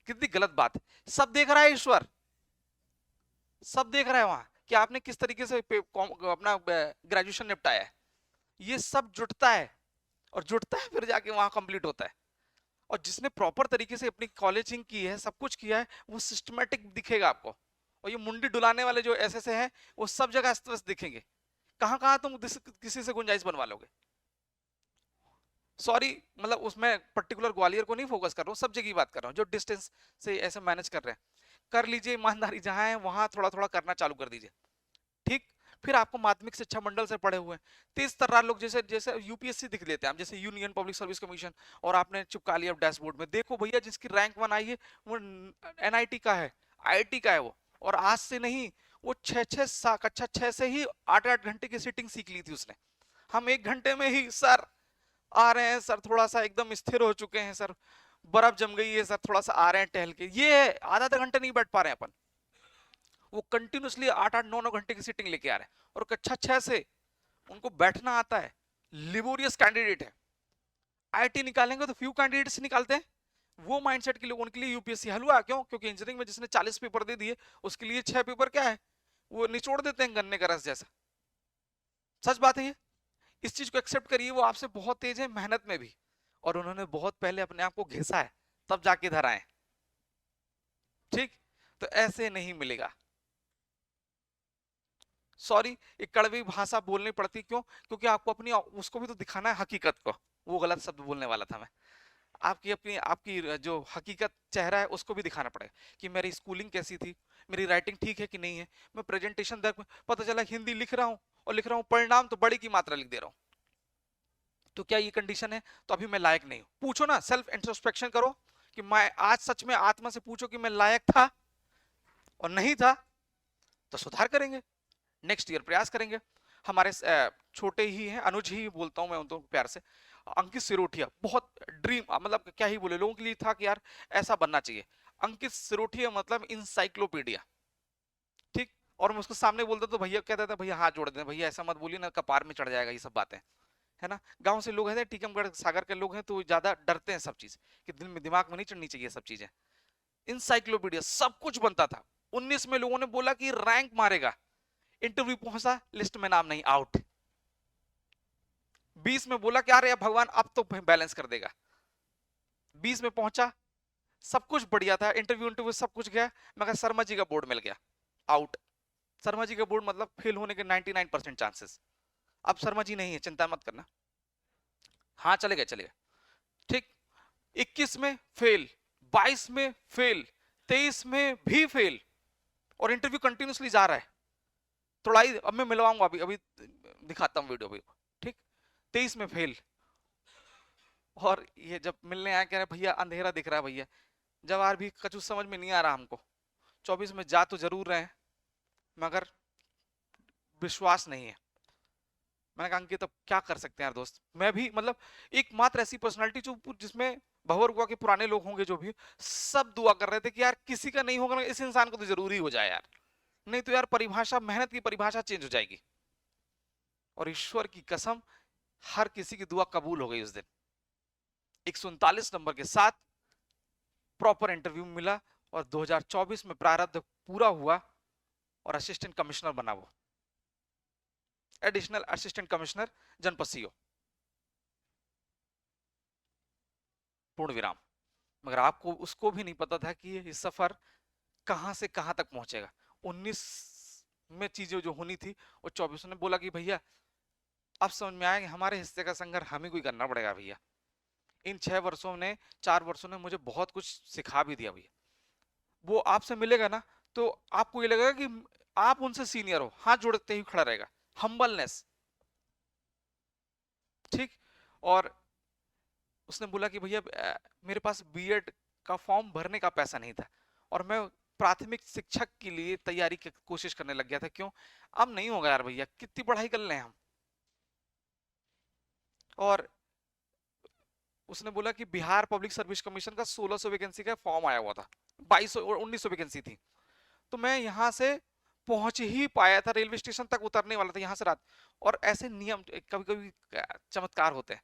कितनी गलत बात है। सब देख रहा है ईश्वर, सब देख रहा है वहां कि आपने किस तरीके से अपना ग्रेजुएशन निपटाया है, ये सब जुटता है, और जुटता है फिर जाके वहां कंप्लीट होता है। और जिसने प्रॉपर तरीके से अपनी कॉलेजिंग की है, सब कुछ किया है, वो सिस्टमेटिक दिखेगा आपको। और ये मुंडी डुलाने वाले जो ऐसे हैं, वो सब जगह अस्त व्यस्त दिखेंगे। कहां कहां तुम किसी से गुंजाइश बनवा लोगे? सॉरी, मतलब उसमें पर्टिकुलर ग्वालियर को नहीं फोकस कर रहा हूँ, सब जगह की बात कर रहा हूँ जो डिस्टेंस से ऐसे मैनेज कर रहे हैं। कर लीजिए, ईमानदारी जहां है वहां थोड़ा थोड़ा करना चालू कर दीजिए। ठीक। फिर आपको माध्यमिक शिक्षा मंडल से पढ़े हुए तेज तर्रार लोग, जैसे जैसे यूपीएससी दिख लेते हैं, जैसे यूनियन पब्लिक सर्विस कमीशन, और आपने चिपका लिया डैशबोर्ड में, देखो भैया जिसकी रैंक 1 आई है वो एनआईटी का है, आईआईटी का है वो, और आज से नहीं, वो कक्षा 6 से ही 8-8 घंटे की सीटिंग सीख ली थी उसने। हम 1 घंटे में ही सर आ रहे हैं सर, थोड़ा सा एकदम स्थिर हो चुके हैं सर, बर्फ जम गई है सर, थोड़ा सा आ रहे हैं टहल के, ये आधा आधा घंटा नहीं बैठ पा रहे हैं अपन। वो कंटिन्यूसली 8-8 9-9 घंटे की सीटिंग लेके आ रहे हैं, और कक्षा 6 से उनको बैठना आता है, लिबोरियस कैंडिडेट है। आईआईटी निकालेंगे तो फ्यू कैंडिडेट्स निकालते हैं, वो माइंडसेट के लोगों के लिए यूपीएससी हलवा। क्यों? क्योंकि इंजीनियरिंग में जिसने 40 पेपर दे दिए, उसके लिए 6 पेपर क्या है, वो निचोड़ देते हैं गन्ने का रस जैसा। सच बात है ये, इस चीज को एक्सेप्ट करिए, वो आपसे बहुत तेज है मेहनत में भी, और उन्होंने बहुत पहले अपने आप को घिसा है, तब जाके इधर आए। ठीक। तो ऐसे नहीं मिलेगा। सॉरी, एक कड़वी भाषा बोलनी पड़ती, क्यों? क्योंकि आपको अपनी उसको भी तो दिखाना है, हकीकत को। वो गलत शब्द बोलने वाला था मैं। आपकी अपनी आपकी जो हकीकत चेहरा है उसको भी दिखाना पड़ेगा कि मेरी स्कूलिंग कैसी थी, मेरी राइटिंग ठीक है कि नहीं है, मैं प्रेजेंटेशन दर पता चला हिंदी लिख रहा हूँ, और लिख रहा हूँ परिणाम तो बड़ी की मात्रा लिख दे रहा हूँ, तो क्या ये कंडीशन है? तो अभी मैं लायक नहीं हूँ। पूछो ना, सेल्फ इंट्रोस्पेक्शन करो कि मैं आज सच में आत्मा से पूछो कि मैं लायक था, और नहीं था तो सुधार करेंगे, नेक्स्ट ईयर प्रयास करेंगे। हमारे छोटे ही हैं, अनुज ही बोलता हूं मैं उनको प्यार से, अंकित सिरोठिया, बहुत ड्रीम, मतलब क्या ही बोले, लोगों के लिए था कि यार ऐसा बनना चाहिए। अंकित सिरोठिया मतलब इंसाइक्लोपीडिया। ठीक। और मैं उसको सामने बोलता तो भैया कहता था, भैया हाथ जोड़ दें भैया, ऐसा मत बोलिए ना, कपार में चढ़ जाएगा ये सब बातें, है ना। गांव से लोग हैं, टीकमगढ़ सागर के लोग हैं, तो ज्यादा डरते हैं सब चीज, कि दिल में दिमाग में नहीं चढ़नी चाहिए सब चीजें। इंसाइक्लोपीडिया सब कुछ बनता था। 19 में लोगों ने बोला कि रैंक मारेगा, इंटरव्यू पहुंचा, लिस्ट में नाम नहीं, आउट। 20 में बोला कि अरे भगवान अब तो बैलेंस कर देगा, 20 में पहुंचा, सब कुछ बढ़िया था, इंटरव्यू इंटरव्यू सब कुछ गया, मगर शर्मा जी का बोर्ड मिल गया, आउट। शर्मा जी का बोर्ड मतलब फेल होने के 99% चांसेस। अब शर्मा जी नहीं है, चिंता मत करना, हाँ चले गए चले गए। ठीक। 21 में फेल, 22 में फेल, 23 में भी फेल, और इंटरव्यू कंटिन्यूसली जा रहा है। थोड़ा ही अब मैं मिलवाऊंगा, अभी अभी दिखाता हूँ वीडियो भी। ठीक। 23 में फेल, और ये जब मिलने आया कह रहे भैया अंधेरा दिख रहा है भैया, जवाब भी कुछ समझ में नहीं आ रहा हमको। 24 में जा तो जरूर रहे हैं, मगर विश्वास नहीं है। मैंने कहा अंकित अब क्या कर सकते हैं यार दोस्त, मैं भी मतलब एकमात्र ऐसी पर्सनालिटी जो जिसमें भंवर के पुराने लोग होंगे जो भी, सब दुआ कर रहे थे कि यार किसी का नहीं होगा, इस इंसान को तो जरूरी हो जाए यार, नहीं तो यार परिभाषा, मेहनत की परिभाषा चेंज हो जाएगी। और ईश्वर की कसम हर किसी की दुआ कबूल हो गई उस दिन। 139 नंबर के साथ प्रॉपर इंटरव्यू मिला और 2024 में प्रारब्ध पूरा हुआ और असिस्टेंट कमिश्नर बना वो, एडिशनल असिस्टेंट कमिश्नर जनपद सीओ, पूर्ण विराम। मगर आपको उसको भी नहीं पता था कि ये सफर कहां से कहां तक पहुंचेगा। 19 में चीजें जो होनी थी वो 24 ने बोला कि भैया अब समझ में आया कि हमारे हिस्से का संघर्ष हमें कोई करना पड़ेगा भैया। इन 6 वर्षों ने 4 वर्षों ने मुझे बहुत कुछ सिखा भी दिया भैया। वो आपसे मिलेगा ना तो आपको ये लगेगा कि आप उनसे सीनियर हो, हाथ जोड़ते ही खड़ा रहेगा, हम्बलनेस। ठीक। और उसने बोला कि भैया मेरे पास बीएड का फॉर्म भरने का पैसा नहीं था और मैं प्राथमिक शिक्षक के लिए तैयारी की कोशिश करने लग गया था। क्यों? अब नहीं होगा यार भैया, कितनी पढ़ाई कर ले हम। और उसने बोला कि बिहार पब्लिक सर्विस कमीशन का 1600 वैकेंसी का फॉर्म आया हुआ था, 2200 और 1900 वैकेंसी थी। तो मैं यहाँ से पहुंच ही पाया था, रेलवे स्टेशन तक उतरने वाला था यहाँ से रात। और ऐसे नियम कभी कभी चमत्कार होते हैं,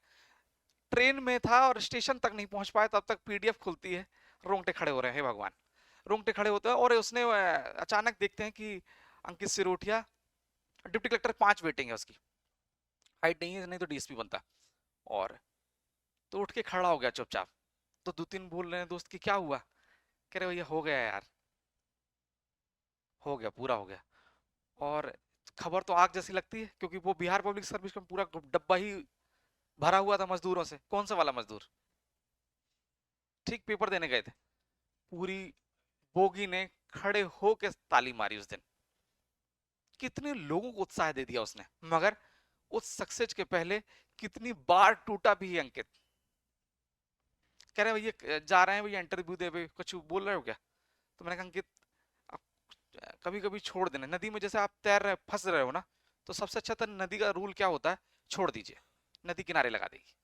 ट्रेन में था और स्टेशन तक नहीं पहुंच पाया, तब तक पीडीएफ खुलती है, रोंगटे खड़े हो रहे हैं, हे भगवान। रोंगटे खड़े होते हैं और उसने अचानक देखते हैं कि अंकित सिरोठिया डिप्टी कलेक्टर 5 वेटिंग है उसकी, हाइट नहीं है, नहीं तो डीएसपी बनता। और तो उठ के खड़ा हो गया चुपचाप। तो 2-3 बोल रहे हैं दोस्त कि क्या हुआ? कह रहे भैया हो गया यार, हो गया, पूरा हो गया। और खबर तो आग जैसी लगती है क्योंकि वो बिहार पब्लिक सर्विस का पूरा डब्बा ही भरा हुआ था मजदूरों से। कौन सा वाला मजदूर? ठीक पेपर देने गए थे, पूरी बोगी ने खड़े होकर ताली मारी उस दिन। कितने लोगों को उत्साह दे दिया उसने। मगर उस सक्सेस के पहले कितनी बार टूटा भी है अंकित। कह रहे भैया जा रहे हैं भैया इंटरव्यू दे, कुछ बोल रहे हो क्या? तो मैंने कहा अंकित कभी कभी छोड़ देना, नदी में जैसे आप तैर रहे फंस रहे हो ना, तो सबसे अच्छा तो नदी का रूल क्या होता है, छोड़ दीजिए, नदी किनारे लगा देगी।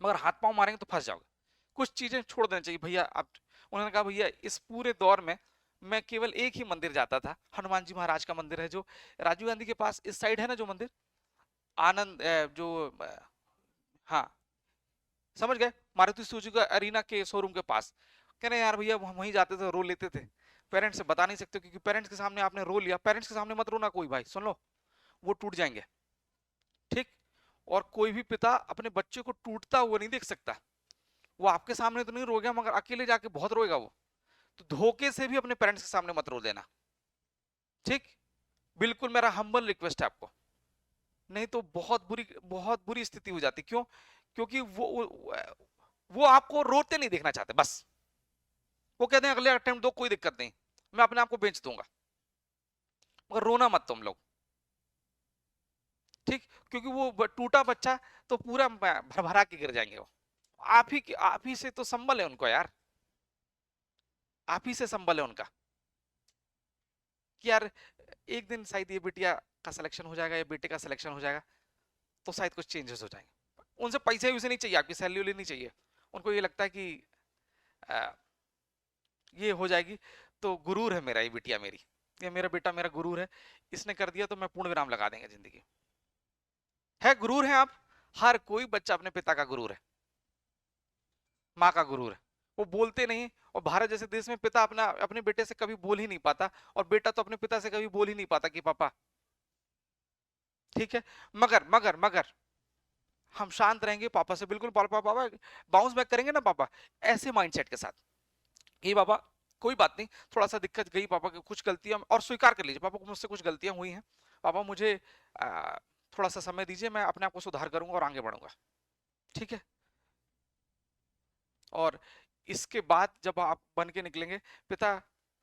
मगर हाथ पांव मारेंगे तो फंस जाओगे, कुछ चीजें छोड़ देनी चाहिए भैया आप। उन्होंने कहा भैया इस पूरे दौर में मैं केवल एक ही मंदिर जाता था, हनुमान जी महाराज का मंदिर है जो राजीव गांधी के पास इस साइड है ना, जो मंदिर आनंद जो हाँ समझ गए, मारुति सुजुकी अरीना के शोरूम के पास। कह रहे यार भैया हम वहीं जाते थे, रो लेते थे, पेरेंट्स से बता नहीं सकते क्योंकि पेरेंट्स के सामने आपने रो लिया, पेरेंट्स के सामने मत रोना कोई भाई, सुन लो वो टूट जाएंगे। ठीक। और कोई भी पिता अपने बच्चे को टूटता हुआ नहीं देख सकता। वो आपके सामने तो नहीं रोएगा मगर अकेले जाके बहुत रोएगा वो। तो धोखे से भी अपने पेरेंट्स के सामने मत रो देना। ठीक। बिल्कुल मेरा हम्बल रिक्वेस्ट है आपको, नहीं तो बहुत बुरी स्थिति हो जाती। क्यों? क्योंकि वो आपको रोते नहीं देखना चाहते बस। वो कहते हैं अगले अटेम्प्ट दो, कोई दिक्कत नहीं, मैं अपने आप को बेच दूंगा, मगर रोना मत तुम लोग। ठीक। क्योंकि वो टूटा बच्चा तो पूरा भरभरा के गिर जाएंगे वो। आप ही से तो संबल है उनको यार, आप ही से संबल है उनका कि यार एक दिन शायद ये बिटिया का सिलेक्शन हो जाएगा या बेटे का सिलेक्शन हो जाएगा तो शायद कुछ चेंजेस हो जाएंगे। उनसे पैसे उसे नहीं चाहिए, आपकी सैलरी नहीं चाहिए, उनको ये लगता है कि आ, ये हो जाएगी तो गुरूर है मेरा, ये बिटिया मेरी, ये मेरा बेटा मेरा गुरूर है, इसने कर दिया तो मैं पूर्ण विराम लगा देंगे जिंदगी। है गुरूर है आप, हर कोई बच्चा अपने पिता का गुरूर है, माँ का गुरूर है। वो बोलते नहीं, और भारत जैसे देश में पिता अपना अपने बेटे से कभी बोल ही नहीं पाता और बेटा तो अपने पिता से कभी बोल ही नहीं पाता कि पापा। ठीक है। मगर मगर मगर हम शांत रहेंगे, पापा से बिल्कुल पापा पापा बाउंस बैक करेंगे ना पापा, ऐसे माइंडसेट के साथ। ये पापा कोई बात नहीं, थोड़ा सा दिक्कत गई पापा की कुछ गलतियां, और स्वीकार कर लीजिए पापा को मुझसे कुछ गलतियां हुई हैं, पापा मुझे थोड़ा सा समय दीजिए, मैं अपने आप को सुधार करूंगा और आगे बढ़ूंगा। ठीक है। और इसके बाद जब आप बन के निकलेंगे, पिता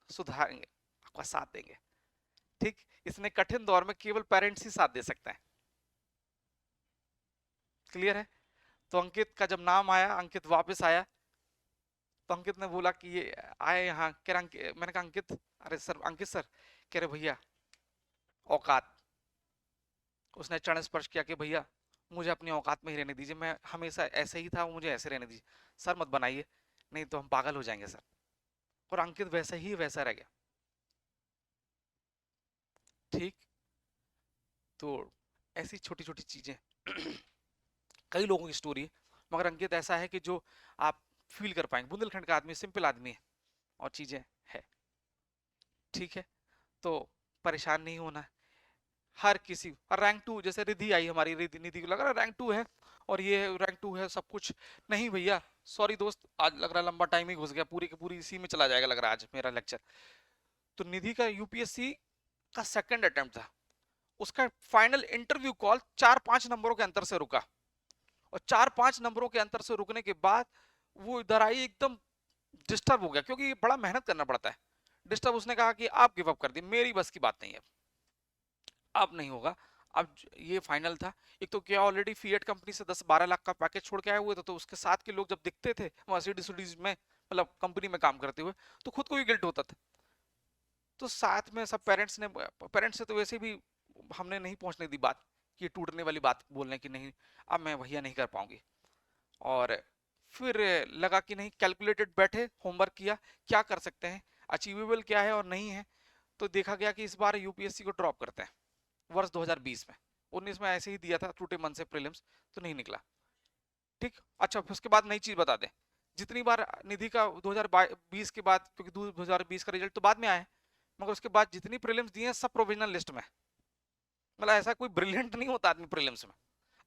सुधारेंगे, आपका साथ देंगे। ठीक। इसने कठिन दौर में केवल पेरेंट्स ही साथ दे सकते हैं। क्लियर है? तो अंकित का जब नाम आया, अंकित वापस आया, तो अंकित ने बोला कि ये आए यहाँ, कह रहा मैंने कहा अंकित, अरे सर अंकित सर, कह रहे भैया औकात। उसने चरण स्पर्श किया कि भैया मुझे अपनी औकात में ही रहने दीजिए, मैं हमेशा ऐसे ही था, मुझे ऐसे रहने दीजिए, सर मत बनाइए, नहीं तो हम पागल हो जाएंगे सर। और अंकित वैसा ही वैसा रह गया। ठीक। तो ऐसी छोटी छोटी चीजें कई लोगों की स्टोरी है, मगर अंकित ऐसा है कि जो आप फील कर पाएंगे, बुंदेलखंड का आदमी, सिंपल आदमी है और चीजें है। ठीक है, तो परेशान नहीं होना है। हर किसी, और रैंक 2 जैसे रिद्धि आई हमारी, रिद्धि निधि को लग रहा रैंक 2 है और ये रैंक 2 है सब कुछ। नहीं भैया, सॉरी दोस्त, आज लग रहा लंबा टाइम ही घुस गया, पूरी की पूरी इसी में चला जाएगा लग रहा है आज मेरा लेक्चर। तो निधि का यूपीएससी का सेकंड अटेम्प्ट था, उसका फाइनल इंटरव्यू कॉल 4-5 नंबरों के अंतर से रुका, और 4-5 नंबरों के अंतर से रुकने के बाद वो इधर आई, एकदम डिस्टर्ब हो गया क्योंकि बड़ा मेहनत करना पड़ता है। डिस्टर्ब, उसने कहा कि आप गिव अप कर दी, मेरी बस की बात नहीं है, अब नहीं होगा। अब ये फाइनल था। एक तो क्या ऑलरेडी फिएट कंपनी से 10-12 लाख का पैकेज छोड़ के आए हुए थे, तो उसके साथ के लोग जब दिखते थे मर्सिडीज में, मतलब कंपनी में काम करते हुए, तो खुद को भी गिल्ट होता था। तो साथ में सब पेरेंट्स से तो वैसे भी हमने नहीं पहुंचने दी बात कि टूटने वाली बात बोलने की, नहीं अब मैं भैया नहीं कर पाऊंगी। और फिर लगा कि नहीं, कैलकुलेटेड बैठे, होमवर्क किया, क्या कर सकते हैं, अचीवेबल क्या है और नहीं है। तो देखा गया कि इस बार यूपीएससी को ड्रॉप करते हैं, वर्ष 2020 में। 19 में ऐसे ही दिया था टूटे मन से प्रीलिम्स, तो नहीं निकला। ठीक, अच्छा फिर उसके बाद नई चीज बता दें, जितनी बार निधि का 2020 के बाद, क्योंकि 2020 का रिजल्ट तो बाद में आया है, मगर उसके बाद जितनी प्रीलिम्स दिए हैं सब प्रोविजनल लिस्ट में। मतलब ऐसा कोई ब्रिलियंट नहीं होता आदमी प्रीलिम्स में,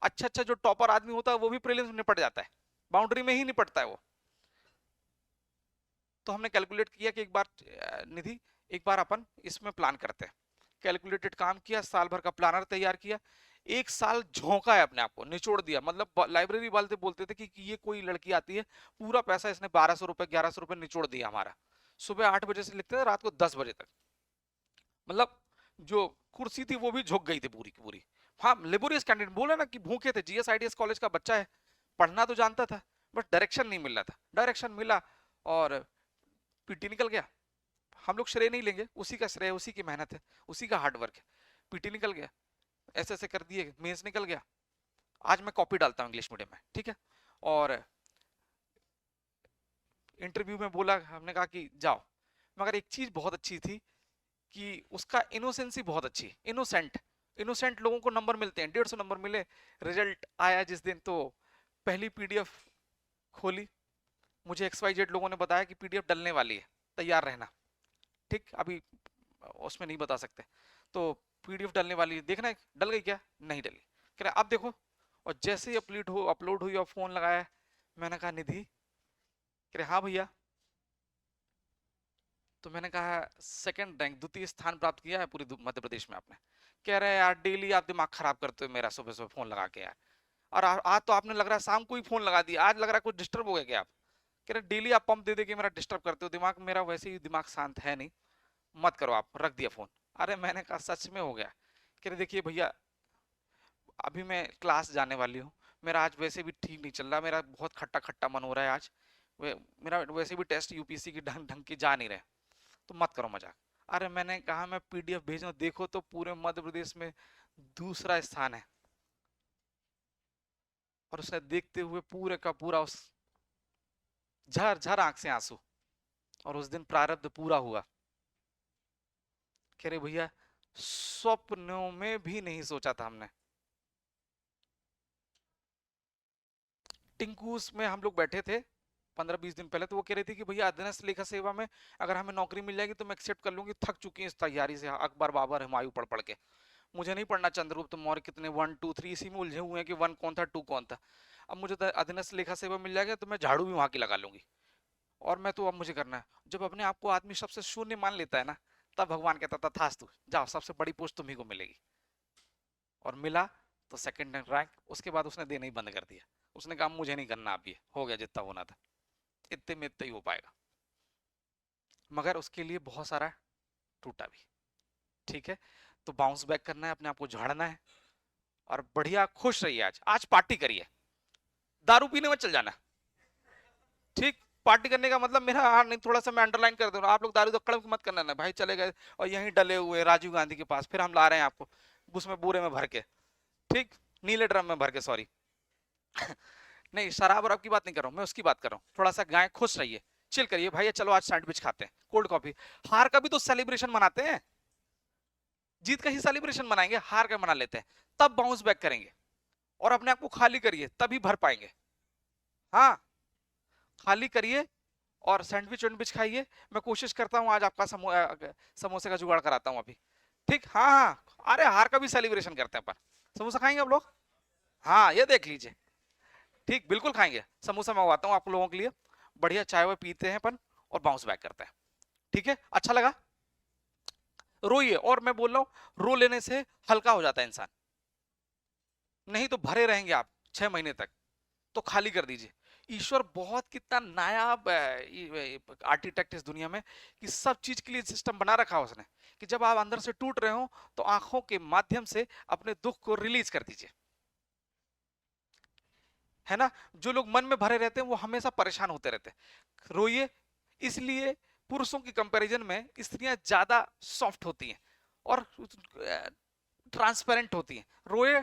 अच्छा अच्छा जो टॉपर आदमी होता है वो भी प्रीलिम्स में निपट जाता है, बाउंड्री में ही निपटता है वो। तो हमने कैलकुलेट किया कि एक बार निधि, एक बार अपन इसमें प्लान करते हैं। कैलकुलेटेड काम किया, साल भर का प्लानर तैयार किया, एक साल झोंका है अपने आप को, निचोड़ दिया। मतलब लाइब्रेरी वाले बोलते थे कि ये कोई लड़की आती है, पूरा पैसा इसने 1200 रुपए 1100 रुपए निचोड़ दिया हमारा। सुबह 8 बजे से लिखते थे रात को 10 बजे तक, मतलब जो कुर्सी थी वो भी झुक गई थी पूरी की पूरी। हाँ, लेबोरियस कैंडिडेट बोले ना कि भूखे थे, जीएसआईडीएस कॉलेज का बच्चा है, पढ़ना तो जानता था, बट डायरेक्शन नहीं मिल रहा था। डायरेक्शन मिला और पीटी निकल गया। हम लोग श्रेय नहीं लेंगे, उसी का श्रेय, उसी की मेहनत है, उसी का हार्डवर्क है। पीटी निकल गया, ऐसे ऐसे कर दिए, मेंस निकल गया। आज मैं कॉपी डालता हूँ इंग्लिश मीडियम में, ठीक है। और इंटरव्यू में बोला, हमने कहा कि जाओ, मगर एक चीज बहुत अच्छी थी कि उसका इनोसेंसी बहुत अच्छी, इनोसेंट इनोसेंट लोगों को नंबर मिलते हैं, 150 नंबर मिले। रिजल्ट आया जिस दिन, तो पहली पीडीएफ खोली, मुझे XYZ लोगों ने बताया कि पीडीएफ डलने वाली है, तैयार रहना। ठीक, अभी उसमें नहीं बता सकते। तो पीडीएफ डलने वाली है, देखना है डल गई क्या, नहीं डली। कह रहे अब देखो, और जैसे ही अपलोड हुई और फोन लगाया, मैंने कहा निधि, कह रहे हाँ भैया। तो मैंने कहा सेकंड रैंक, द्वितीय स्थान प्राप्त किया है पूरे मध्य प्रदेश में आपने। कह रहे यार डेली आप दिमाग खराब करते हो मेरा, सुबह सुबह फोन लगा के यार। और आज तो आपने लग रहा है शाम को ही फोन लगा दिया, आज लग रहा है कुछ डिस्टर्ब हो गया क्या आप। कह रहे डेली आप पंप दे दे के मेरा डिस्टर्ब करते हो, दिमाग मेरा वैसे ही दिमाग शांत है नहीं, मत करो आप, रख दिया फोन। अरे मैंने कहा सच में हो गया। कह रहे देखिए भैया, अभी मैं क्लास जाने वाली हूँ, मेरा आज वैसे भी ठीक नहीं चल रहा, मेरा बहुत खट्टा खट्टा मन हो रहा है आज, मेरा वैसे भी टेस्ट यूपीएससी की ढंग ढंग के जा नहीं रहे, तो मत करो मजाक। अरे मैंने कहा मैं पीडीएफ भेजूं, देखो तो पूरे मध्य प्रदेश में दूसरा स्थान है। और उसने देखते हुए पूरे का पूरा उस झर झर आंख से आंसू, और उस दिन प्रारब्ध पूरा हुआ। कह रहे भैया स्वप्नों में भी नहीं सोचा था हमने। टिंकूस में हम लोग बैठे थे 15-20 दिन पहले, तो वो कह रही थी कि भैया अधीनस्थ लेखा सेवा में अगर हमें नौकरी मिल जाएगी तो मैं एक्सेप्ट कर लूंगी, थक चुकी है इस तैयारी से, अकबर बाबर हुमायूं पढ़ पढ़ के, मुझे नहीं पढ़ना चंद्रगुप्त मौर्य कितने 1 2 3 इसी में उलझे हुए हैं कि 1 कौन था 2 कौन था। अब मुझे तो अधीनस्थ लेखा सेवा मिल जाएगा तो मैं झाड़ू भी वहां की लगा लूंगी, और मैं तो अब मुझे करना है। जब अपने आप को आदमी सबसे शून्य मान लेता है ना, तब भगवान कहता था थास्तु, जाओ सबसे बड़ी पोस्ट तुम्ही को मिलेगी। और मिला तो सेकंड रैंक। उसके बाद उसने देना ही बंद कर दिया, उसने कहा मुझे नहीं करना, अब ये हो गया जितना होना था, इतने में इतना ही हो पाएगा। मगर उसके लिए बहुत सारा टूटा भी, ठीक है। तो बाउंस बैक करना है, अपने आप को झाड़ना है, और बढ़िया खुश रहिए। आज आज पार्टी करिए, दारू पीने में चल जाना, ठीक। पार्टी करने का मतलब मेरा हाँ नहीं, थोड़ा सा मैं अंडरलाइन कर दे रहा हूँ, आप लोग दारू दक्कड़ मत करना ना भाई, चले गए और यहीं डले हुए राजीव गांधी के पास, फिर हम ला रहे हैं आपको उसमें बोरे में भर के, ठीक, नीले ड्रम में भर के, सॉरी। नहीं, शराब और की बात नहीं कर रहा हूँ मैं, उसकी बात कर रहा हूँ। थोड़ा सा गाय खुश रहिए, चिल करिए भैया, चलो आज सैंडविच खाते हैं, कोल्ड कॉफी। हार का भी तो सेलिब्रेशन मनाते हैं, जीत का ही सेलिब्रेशन मनाएंगे, हार का मना लेते हैं, तब बाउंस बैक करेंगे और अपने आप को खाली करिए तभी भर पाएंगे। हाँ, खाली करिए और सैंडविच वैंडविच खाइए। मैं कोशिश करता हूँ आज आपका समोसे का जुगाड़ कराता हूँ अभी। ठीक, हाँ हाँ, अरे हार का भी सेलिब्रेशन करते हैं अपन। समोसा खाएंगे आप लोग? हाँ, ये देख लीजिए। ठीक, बिल्कुल खाएंगे। समोसा मंगवाता हूँ आप लोगों के लिए, बढ़िया चाय वाय पीते हैं अपन और बाउंस बैक करते हैं। ठीक है, अच्छा लगा? रोइए, और मैं बोल रहा हूँ रो लेने से हल्का हो जाता है इंसान, नहीं तो भरे रहेंगे आप 6 महीने तक। तो खाली कर दीजिए। ईश्वर बहुत कितना नायाब आर्किटेक्ट इस दुनिया में कि सब चीज के लिए सिस्टम बना रखा है उसने, कि जब आप अंदर से टूट रहे हो तो आंखों के माध्यम से अपने दुख को रिलीज कर दीजिए, है ना। जो लोग मन में भरे रहते हैं वो हमेशा परेशान होते रहते हैं। रोइए। इसलिए पुरुषों की कंपैरिजन में स्त्रियां ज्यादा सॉफ्ट होती हैं और ट्रांसपेरेंट होती हैं। रोए,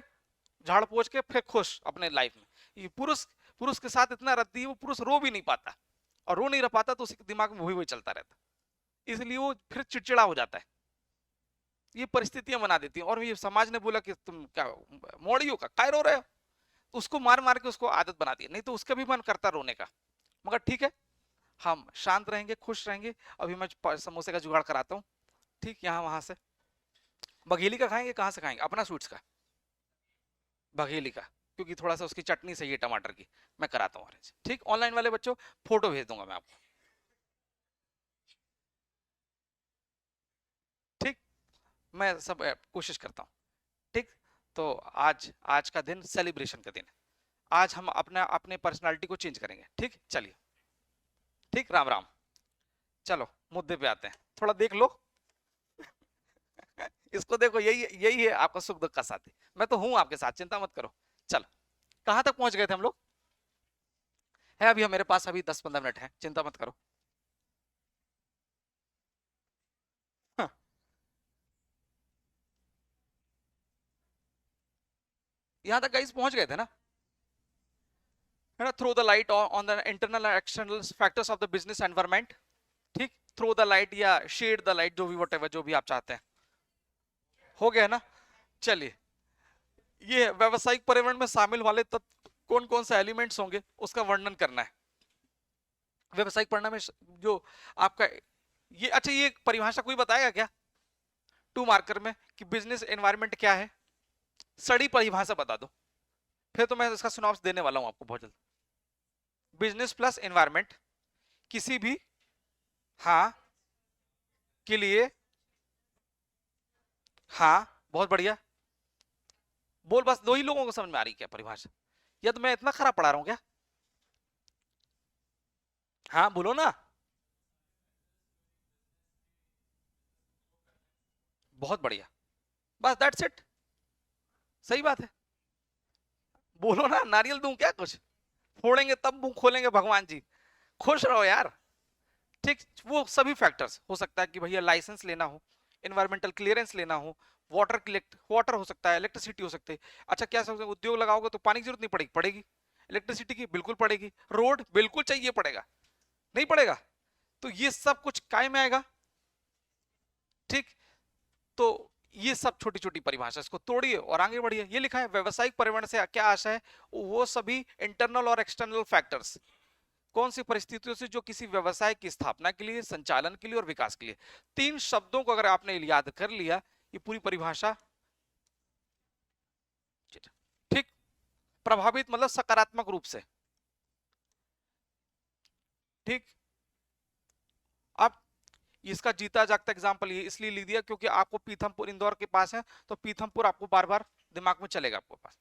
झाड़ पोछ के फिर खुश अपने लाइफ में। ये पुरुष पुरुष के साथ इतना रहती है, वो पुरुष रो भी नहीं पाता, और रो नहीं रह पाता तो उसके दिमाग में वही वही चलता रहता, इसलिए वो फिर चिड़चिड़ा हो जाता है। ये परिस्थितियां बना देती हैं। और ये समाज ने बोला कि तुम क्या मोड़ियो का काय रो रहे हो, तो उसको मार मार के उसको आदत बना दी, नहीं तो उसका भी मन करता रोने का। मगर ठीक है, हम शांत रहेंगे, खुश रहेंगे। अभी मैं समोसे का जुगाड़ कराता हूँ। ठीक, यहाँ वहां से बघेली का खाएंगे, कहाँ से खाएंगे? अपना स्वीट्स का, बघेली का, क्योंकि थोड़ा सा उसकी चटनी सही है टमाटर की, मैं कराता हूँ अरेंज। ठीक, ऑनलाइन वाले बच्चों फोटो भेज दूंगा मैं आपको। ठीक, मैं सब कोशिश करता हूँ। ठीक, तो आज आज का दिन सेलिब्रेशन का दिन है। आज हम अपना अपने पर्सनालिटी को चेंज करेंगे। ठीक, चलिए। ठीक, राम राम। चलो मुद्दे पे आते हैं, थोड़ा देख लो। इसको देखो, यही यही है आपका सुख दुख का साथी। मैं तो हूं आपके साथ, चिंता मत करो। चलो, कहां तक पहुंच गए थे हम लोग? है अभी मेरे पास अभी 10-15 मिनट है, चिंता मत करो। हाँ, यहां तक गाइस पहुंच गए थे ना, है ना। Throw the light on the internal external factors of the business environment. ठीक, थ्रो द लाइट या शेड द लाइट, जो भी वट जो भी आप चाहते हैं। हो गया ना। चलिए, ये व्यवसायिक पर्यावरण में शामिल वाले तत्व कौन कौन से एलिमेंट्स होंगे उसका वर्णन करना है। व्यवसायिक परिणाम में जो आपका ये, अच्छा ये परिभाषा कोई बताएगा क्या 2 मार्कर में कि बिजनेस एनवायरनमेंट क्या है? सड़ी परिभाषा बता दो, फिर तो मैं इसका सुनाव देने वाला हूं आपको बहुत जल्द। बिजनेस प्लस एनवायरनमेंट किसी भी, हाँ, के लिए, हाँ, बहुत बढ़िया। बोल, बस 2 ही लोगों को समझ में आ रही क्या परिभाषा, या तो मैं इतना खराब पढ़ा रहा हूं क्या? हाँ बोलो ना। बहुत बढ़िया, बस दैट्स इट। सही बात है। बोलो ना, नारियल दूं क्या कुछ? फोड़ेंगे तब मुंह खोलेंगे भगवान जी। खुश रहो यार। ठीक, वो सभी फैक्टर्स हो सकता है कि भैया लाइसेंस लेना हो, एनवायरमेंटल क्लियरेंस लेना हो, वाटर हो सकता है, इलेक्ट्रिसिटी हो सकती है। अच्छा, क्या समझ, उद्योग लगाओगे तो पानी की जरूरत नहीं पड़ेगी? पड़ेगी। इलेक्ट्रिसिटी की बिल्कुल पड़ेगी। रोड बिल्कुल चाहिए पड़ेगा, नहीं पड़ेगा? तो ये सब कुछ काय में आएगा। ठीक, तो ये सब छोटी छोटी परिभाषा, इसको तोड़िए और आगे बढ़िए। ये लिखा है व्यवसायिक पर्यावरण से क्या आशा है? वो सभी इंटरनल और एक्सटर्नल फैक्टर्स, कौन सी परिस्थितियों से जो किसी व्यवसाय की स्थापना के लिए, संचालन के लिए और विकास के लिए। 3 शब्दों को अगर आपने याद कर लिया, ये पूरी परिभाषा। ठीक, प्रभावित मतलब सकारात्मक रूप से। ठीक, अब इसका जीता जागता एग्जांपल ये इसलिए लिख दिया क्योंकि आपको पीथमपुर इंदौर के पास है, तो पीथमपुर आपको बार बार दिमाग में चलेगा आपको पास।